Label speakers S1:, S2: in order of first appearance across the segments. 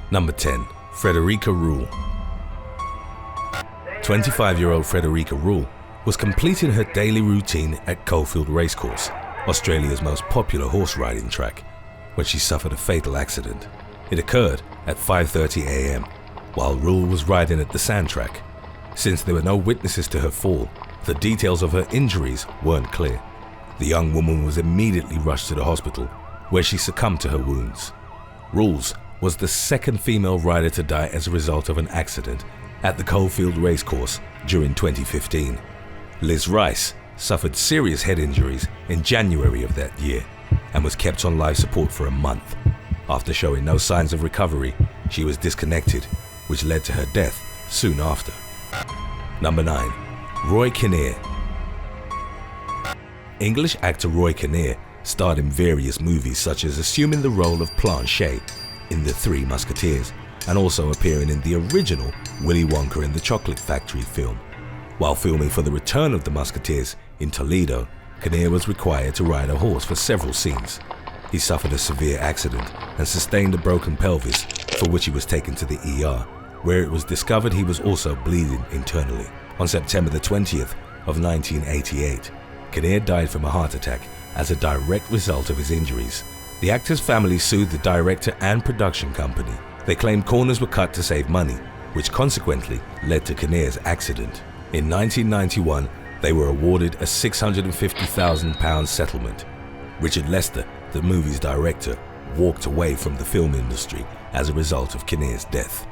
S1: Number 10. FRIEDERIKE RUHLE. 25-year-old FRIEDERIKE RUHLE was completing her daily routine at Coalfield Racecourse, Australia's most popular horse riding track, when she suffered a fatal accident. It occurred at 5:30 a.m. while Ruhle was riding at the sand track. Since there were no witnesses to her fall, the details of her injuries weren't clear. The young woman was immediately rushed to the hospital, where she succumbed to her wounds. Ruhle was the second female rider to die as a result of an accident at the Coalfield Racecourse during 2015. Liz Rice suffered serious head injuries in January of that year and was kept on life support for a month. After showing no signs of recovery, she was disconnected, which led to her death soon after. Number 9. Roy Kinnear. English actor Roy Kinnear starred in various movies, such as assuming the role of Planchet in The Three Musketeers and also appearing in the original Willy Wonka and the Chocolate Factory film. While filming for The Return of the Musketeers in Toledo, Kinnear was required to ride a horse for several scenes. He suffered a severe accident and sustained a broken pelvis, for which he was taken to the ER, where it was discovered he was also bleeding internally. On September the 20th of 1988, Kinnear died from a heart attack as a direct result of his injuries. The actor's family sued the director and production company. They claimed corners were cut to save money, which consequently led to Kinnear's accident. In 1991, they were awarded a £650,000 settlement. Richard Lester, the movie's director, walked away from the film industry as a result of Kinnear's death.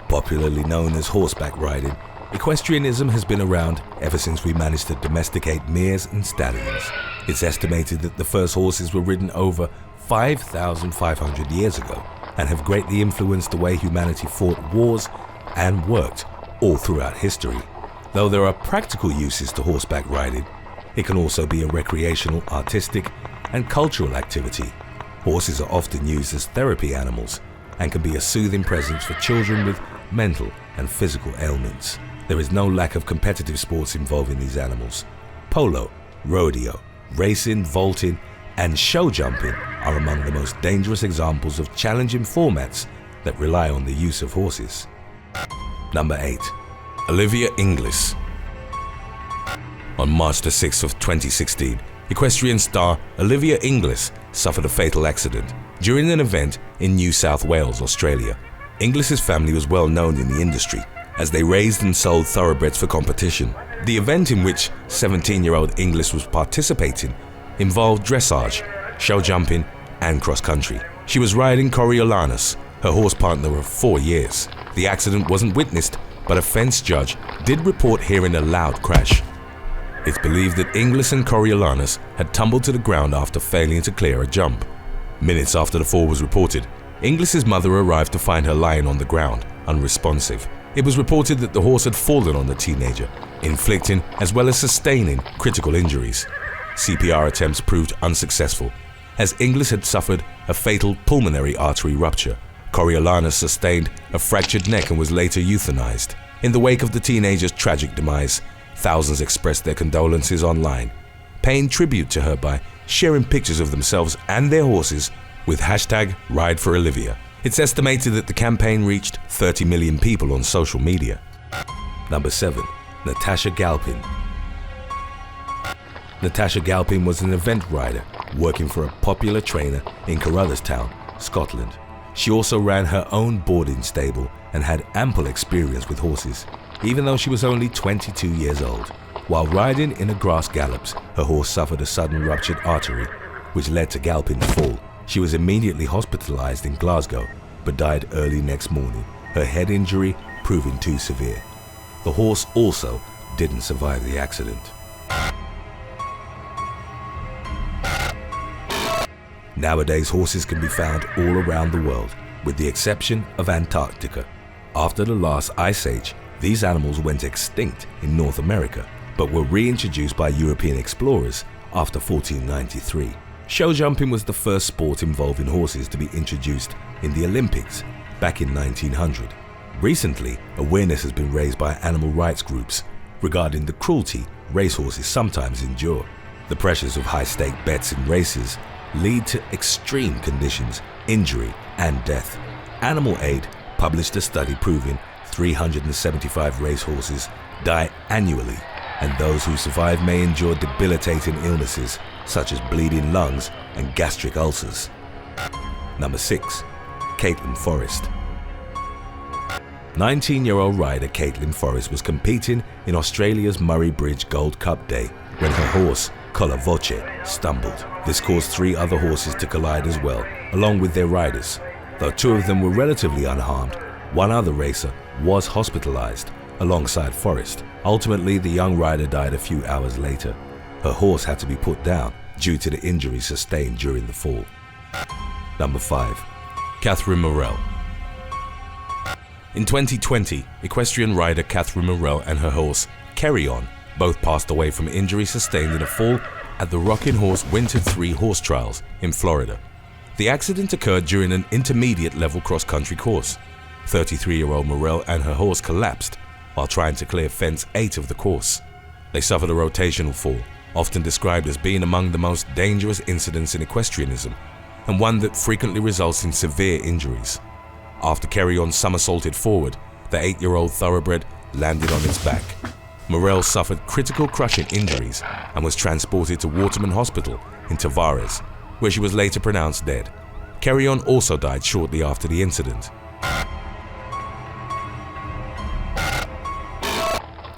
S1: Popularly known as horseback riding, equestrianism has been around ever since we managed to domesticate mares and stallions. It's estimated that the first horses were ridden over 5,500 years ago and have greatly influenced the way humanity fought wars and worked all throughout history. Though there are practical uses to horseback riding, it can also be a recreational, artistic, and cultural activity. Horses are often used as therapy animals and can be a soothing presence for children with mental and physical ailments. There is no lack of competitive sports involving these animals. Polo, rodeo, racing, vaulting, and show jumping are among the most dangerous examples of challenging formats that rely on the use of horses. Number 8. Olivia Inglis. On March the 6th of 2016, equestrian star Olivia Inglis suffered a fatal accident during an event in New South Wales, Australia. Inglis's family was well known in the industry as they raised and sold thoroughbreds for competition. The event in which 17-year-old Inglis was participating involved dressage, show jumping, and cross-country. She was riding Coriolanus, her horse partner of 4 years. The accident wasn't witnessed, but a fence judge did report hearing a loud crash. It's believed that Inglis and Coriolanus had tumbled to the ground after failing to clear a jump. Minutes after the fall was reported, Inglis's mother arrived to find her lying on the ground, unresponsive. It was reported that the horse had fallen on the teenager, inflicting as well as sustaining critical injuries. CPR attempts proved unsuccessful, as Inglis had suffered a fatal pulmonary artery rupture. Coriolanus sustained a fractured neck and was later euthanized. In the wake of the teenager's tragic demise, thousands expressed their condolences online, paying tribute to her by sharing pictures of themselves and their horses with #RideForOlivia. It's estimated that the campaign reached 30 million people on social media. Number 7. Natasha Galpin. Natasha Galpin was an event rider working for a popular trainer in Carrutherstown, Scotland. She also ran her own boarding stable and had ample experience with horses, even though she was only 22 years old. While riding in a grass gallops, her horse suffered a sudden ruptured artery, which led to Galpin's fall. She was immediately hospitalized in Glasgow, but died early next morning, her head injury proving too severe. The horse also didn't survive the accident. Nowadays, horses can be found all around the world, with the exception of Antarctica. After the last ice age, these animals went extinct in North America, but were reintroduced by European explorers after 1493. Show jumping was the first sport involving horses to be introduced in the Olympics back in 1900. Recently, awareness has been raised by animal rights groups regarding the cruelty racehorses sometimes endure. The pressures of high-stake bets in races lead to extreme conditions, injury, and death. Animal Aid published a study proving 375 racehorses die annually, and those who survive may endure debilitating illnesses such as bleeding lungs and gastric ulcers. Number 6. Caitlin Forrest. 19-year-old rider Caitlin Forrest was competing in Australia's Murray Bridge Gold Cup Day when her horse, Colla Voce, stumbled. This caused 3 other horses to collide as well, along with their riders. Though 2 of them were relatively unharmed, 1 other racer was hospitalized alongside Forrest. Ultimately, the young rider died a few hours later. Her horse had to be put down due to the injuries sustained during the fall. Number 5. Katharine Morel. In 2020, equestrian rider Katharine Morel and her horse, Carry On, both passed away from injuries sustained in a fall at the Rocking Horse Winter 3 horse trials in Florida. The accident occurred during an intermediate level cross-country course. 33-year-old Morel and her horse collapsed while trying to clear fence 8 of the course. They suffered a rotational fall, often described as being among the most dangerous incidents in equestrianism, and one that frequently results in severe injuries. After Carry On somersaulted forward, the 8-year-old thoroughbred landed on its back. Morel suffered critical crushing injuries and was transported to Waterman Hospital in Tavares, where she was later pronounced dead. Carry On also died shortly after the incident.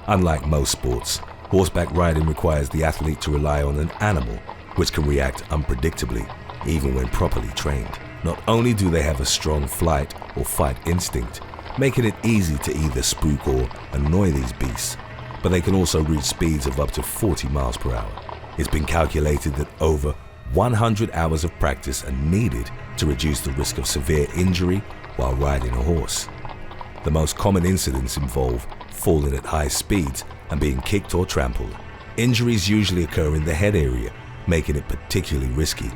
S1: Unlike most sports, horseback riding requires the athlete to rely on an animal which can react unpredictably, even when properly trained. Not only do they have a strong flight or fight instinct, making it easy to either spook or annoy these beasts, but they can also reach speeds of up to 40 miles per hour. It's been calculated that over 100 hours of practice are needed to reduce the risk of severe injury while riding a horse. The most common incidents involve falling at high speeds and being kicked or trampled. Injuries usually occur in the head area, making it particularly risky.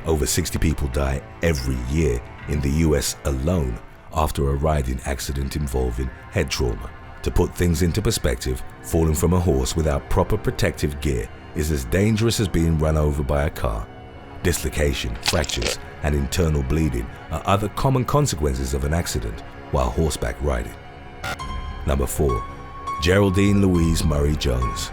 S1: Over 60 people die every year in the US alone after a riding accident involving head trauma. To put things into perspective, falling from a horse without proper protective gear is as dangerous as being run over by a car. Dislocation, fractures, and internal bleeding are other common consequences of an accident while horseback riding. Number 4. Geraldine Louise Murray Jones.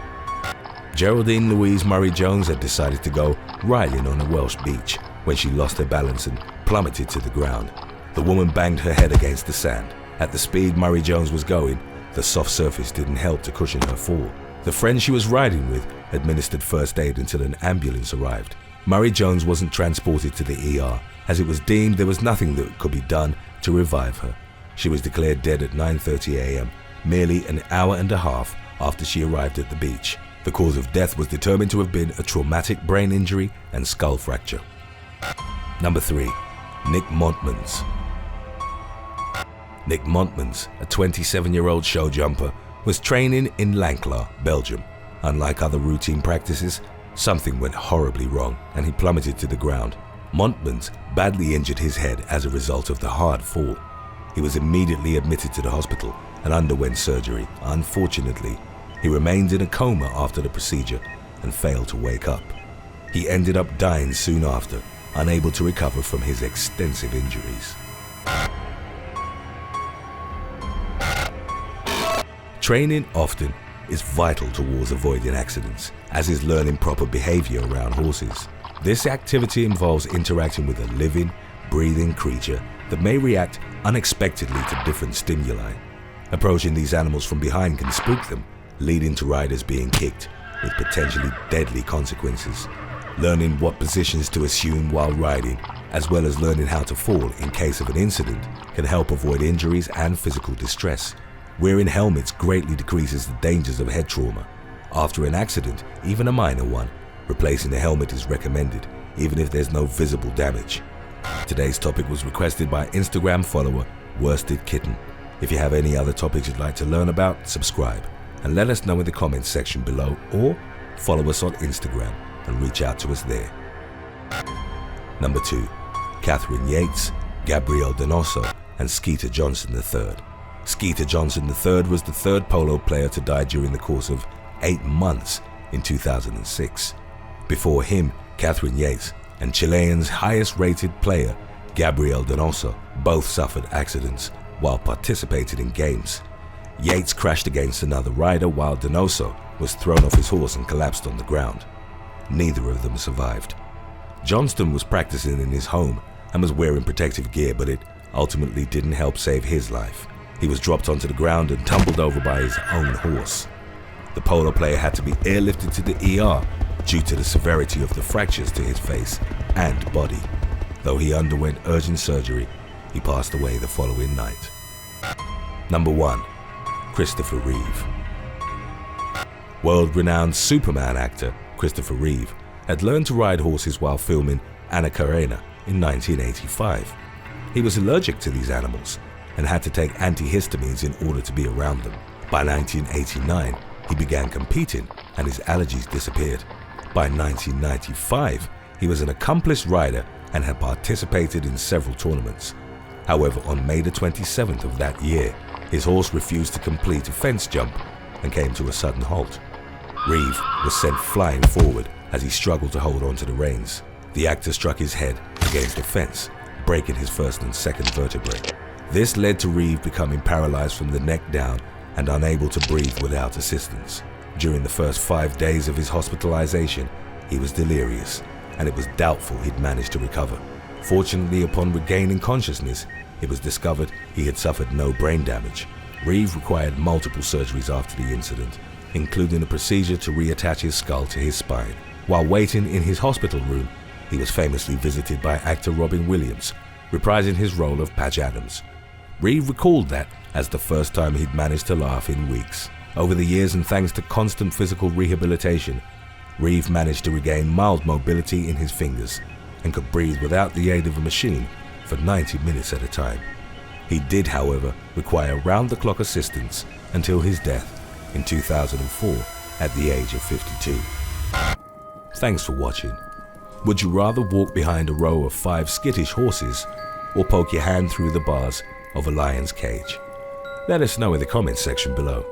S1: Geraldine Louise Murray Jones had decided to go riding on a Welsh beach when she lost her balance and plummeted to the ground. The woman banged her head against the sand. At the speed Murray Jones was going, the soft surface didn't help to cushion her fall. The friend she was riding with administered first aid until an ambulance arrived. Murray Jones wasn't transported to the ER as it was deemed there was nothing that could be done to revive her. She was declared dead at 9:30 a.m., merely an hour and a half after she arrived at the beach. The cause of death was determined to have been a traumatic brain injury and skull fracture. Number 3. Nick Montmans. Nick Montmans, a 27-year-old show jumper, was training in Lanclar, Belgium. Unlike other routine practices, something went horribly wrong and he plummeted to the ground. Montmans badly injured his head as a result of the hard fall. He was immediately admitted to the hospital and underwent surgery. Unfortunately, he remained in a coma after the procedure and failed to wake up. He ended up dying soon after, unable to recover from his extensive injuries. Training often is vital towards avoiding accidents, as is learning proper behavior around horses. This activity involves interacting with a living, breathing creature that may react unexpectedly to different stimuli. Approaching these animals from behind can spook them, leading to riders being kicked, with potentially deadly consequences. Learning what positions to assume while riding, as well as learning how to fall in case of an incident, can help avoid injuries and physical distress. Wearing helmets greatly decreases the dangers of head trauma. After an accident, even a minor one, replacing the helmet is recommended, even if there's no visible damage. Today's topic was requested by Instagram follower Worsted Kitten. If you have any other topics you'd like to learn about, subscribe and let us know in the comments section below, or follow us on Instagram and reach out to us there. Number 2. Catherine Yates, Gabriel Donoso, and Skeeter Johnson III. Skeeter Johnson III was the third polo player to die during the course of 8 months in 2006. Before him, Catherine Yates, and Chilean's highest-rated player, Gabriel Donoso, both suffered accidents while participating in games. Yates crashed against another rider while Donoso was thrown off his horse and collapsed on the ground. Neither of them survived. Johnston was practicing in his home and was wearing protective gear, but it ultimately didn't help save his life. He was dropped onto the ground and tumbled over by his own horse. The polo player had to be airlifted to the ER due to the severity of the fractures to his face and body. Though he underwent urgent surgery, he passed away the following night. Number 1. Christopher Reeve. World-renowned Superman actor Christopher Reeve had learned to ride horses while filming Anna Karenina in 1985. He was allergic to these animals and had to take antihistamines in order to be around them. By 1989, he began competing and his allergies disappeared. By 1995, he was an accomplished rider and had participated in several tournaments. However, on May the 27th of that year, his horse refused to complete a fence jump and came to a sudden halt. Reeve was sent flying forward as he struggled to hold on to the reins. The actor struck his head against the fence, breaking his first and second vertebrae. This led to Reeve becoming paralyzed from the neck down and unable to breathe without assistance. During the first 5 days of his hospitalization, he was delirious, and it was doubtful he'd managed to recover. Fortunately, upon regaining consciousness, it was discovered he had suffered no brain damage. Reeve required multiple surgeries after the incident, including a procedure to reattach his skull to his spine. While waiting in his hospital room, he was famously visited by actor Robin Williams, reprising his role of Patch Adams. Reeve recalled that as the first time he'd managed to laugh in weeks. Over the years, and thanks to constant physical rehabilitation, Reeve managed to regain mild mobility in his fingers and could breathe without the aid of a machine for 90 minutes at a time. He did, however, require round-the-clock assistance until his death in 2004 at the age of 52. Thanks for watching. Would you rather walk behind a row of 5 skittish horses or poke your hand through the bars of a lion's cage? Let us know in the comments section below.